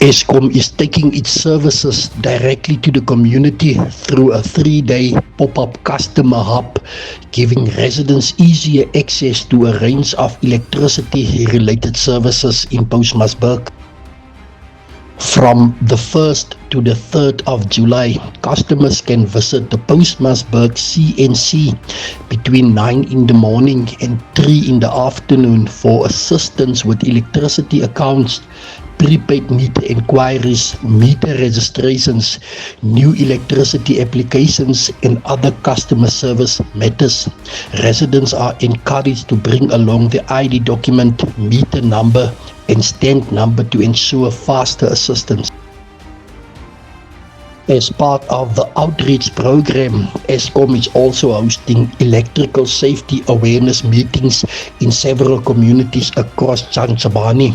Eskom is taking its services directly to the community through a 3-day pop-up customer hub, giving residents easier access to a range of electricity-related services in Postmasburg. From the 1st to the 3rd of July, customers can visit the Postmasburg CNC between 9 in the morning and 3 in the afternoon for assistance with electricity accounts, prepaid meter inquiries, meter registrations, new electricity applications, and other customer service matters. Residents are encouraged to bring along their ID document, meter number, and stand number to ensure faster assistance. As part of the outreach program, Eskom is also hosting electrical safety awareness meetings in several communities across Chanchabani.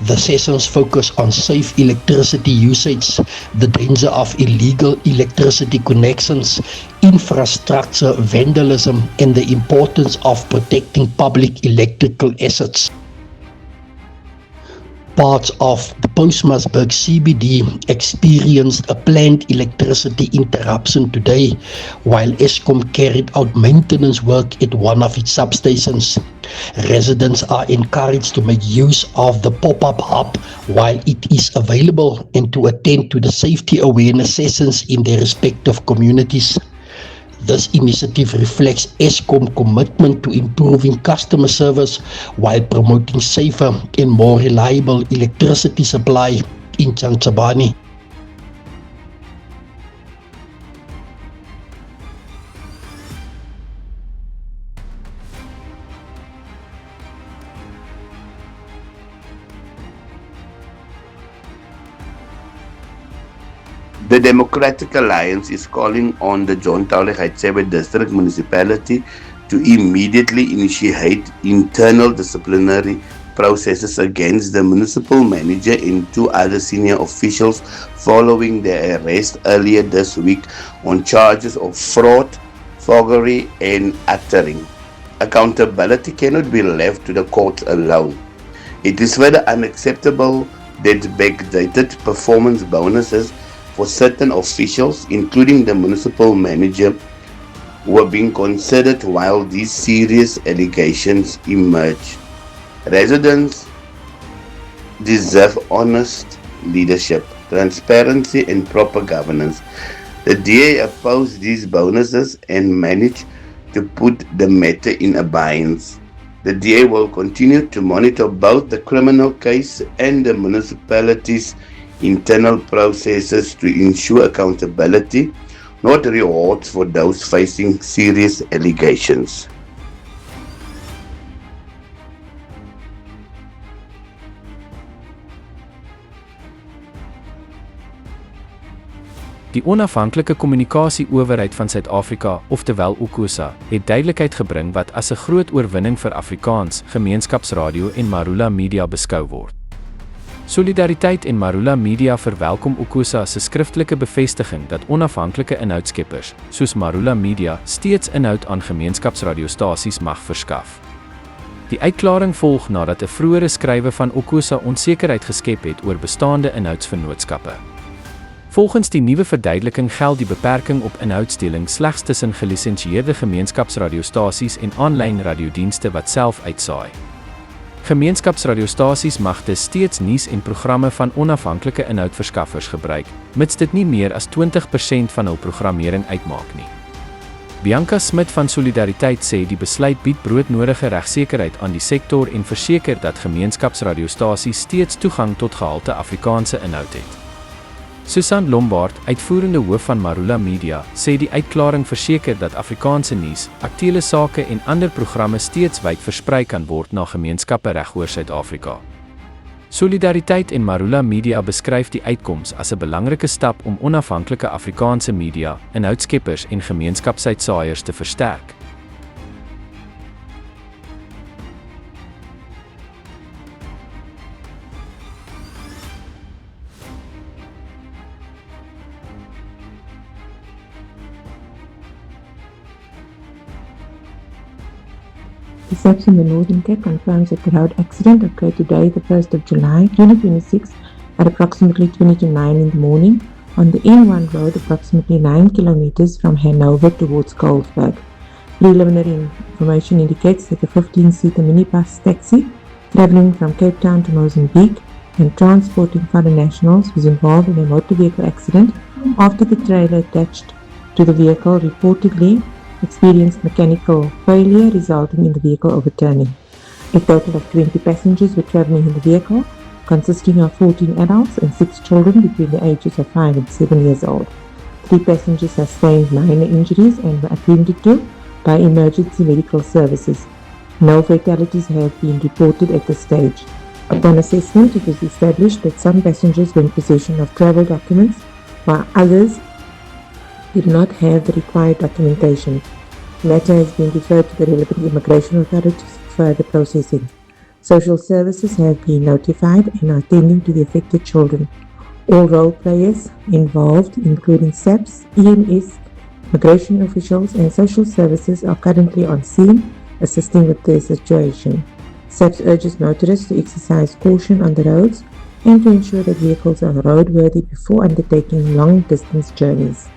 The sessions focus on safe electricity usage, the danger of illegal electricity connections, infrastructure vandalism, and the importance of protecting public electrical assets. Parts of the Postmasburg CBD experienced a planned electricity interruption today, while Eskom carried out maintenance work at one of its substations. Residents are encouraged to make use of the pop-up hub while it is available and to attend to the safety awareness sessions in their respective communities. This initiative reflects Eskom's commitment to improving customer service while promoting safer and more reliable electricity supply in Chanchabani. The Democratic Alliance is calling on the John Taule Gaetsebe District Municipality to immediately initiate internal disciplinary processes against the municipal manager and 2 other senior officials following their arrest earlier this week on charges of fraud, forgery, and uttering. Accountability cannot be left to the courts alone. It is further unacceptable that backdated performance bonuses for certain officials, including the municipal manager, were being considered while these serious allegations emerge. Residents deserve honest leadership, transparency, and proper governance. The DA opposed these bonuses and managed to put the matter in abeyance. The DA will continue to monitor both the criminal case and the municipality's internal processes to ensure accountability, not rewards for those facing serious allegations. Die onafhanklike kommunikasie-owerheid van Suid-Afrika, oftewel UKUSA, het duidelikheid gebring wat as 'n groot oorwinning vir Afrikaans, Gemeenskapsradio en Marula Media beskou word. Solidariteit en Marula Media verwelkom UKUSA se skriftelike bevestiging dat onafhanklike inhoudskeppers, soos Marula Media, steeds inhoud aan gemeenskapsradiostasies mag verskaf. Die uitklaring volg nadat 'n vroeëre skrywe van UKUSA onsekerheid geskep het oor bestaande inhoudsvennootskappe. Volgens die nuwe verduideliking geld die beperking op inhoudsteling slegs tussen gelisensieerde gemeenskapsradiostasies en aanlyn radiodienste wat self uitsaai. Gemeenskapsradiostasies mag dus steeds nuus en programme van onafhanklike inhoudverskaffers gebruik, mits dit nie meer as 20% van hul programmering uitmaak nie. Bianca Smit van Solidariteit sê die besluit bied broodnodige regsekerheid aan die sektor en verseker dat gemeenskapsradiostasies steeds toegang tot gehalte Afrikaanse inhoud het. Susan Lombard, uitvoerende hoof van Marula Media, sê die uitklaring verseker dat Afrikaanse nuus, aktuele sake en ander programme steeds wyd versprei kan word na gemeenskappe regoor Suid-Afrika. Solidariteit en Marula Media beskryf die uitkoms as 'n belangrike stap om onafhanklike Afrikaanse media, inhoudskeppers en gemeenskapsuitsaaiers te versterk. The SAPS in the Northern Cape confirms that the road accident occurred today, the 1st of July 2026, at approximately 20 to 9 in the morning on the N1 road approximately 9 kilometers from Hanover towards Colesberg. Preliminary information indicates that the 15-seater minibus taxi travelling from Cape Town to Mozambique and transporting foreign nationals was involved in a motor vehicle accident after the trailer attached to the vehicle reportedly experienced mechanical failure resulting in the vehicle overturning. A total of 20 passengers were travelling in the vehicle, consisting of 14 adults and 6 children between the ages of 5 and 7 years old. 3 passengers sustained minor injuries and were attended to by emergency medical services. No fatalities have been reported at this stage. Upon assessment, it was established that some passengers were in possession of travel documents, while others did not have the required documentation. The matter has been referred to the relevant immigration authorities for further processing. Social services have been notified and are attending to the affected children. All role players involved, including SAPS, EMS, immigration officials and social services, are currently on scene assisting with the situation. SAPS urges motorists to exercise caution on the roads and to ensure that vehicles are roadworthy before undertaking long-distance journeys.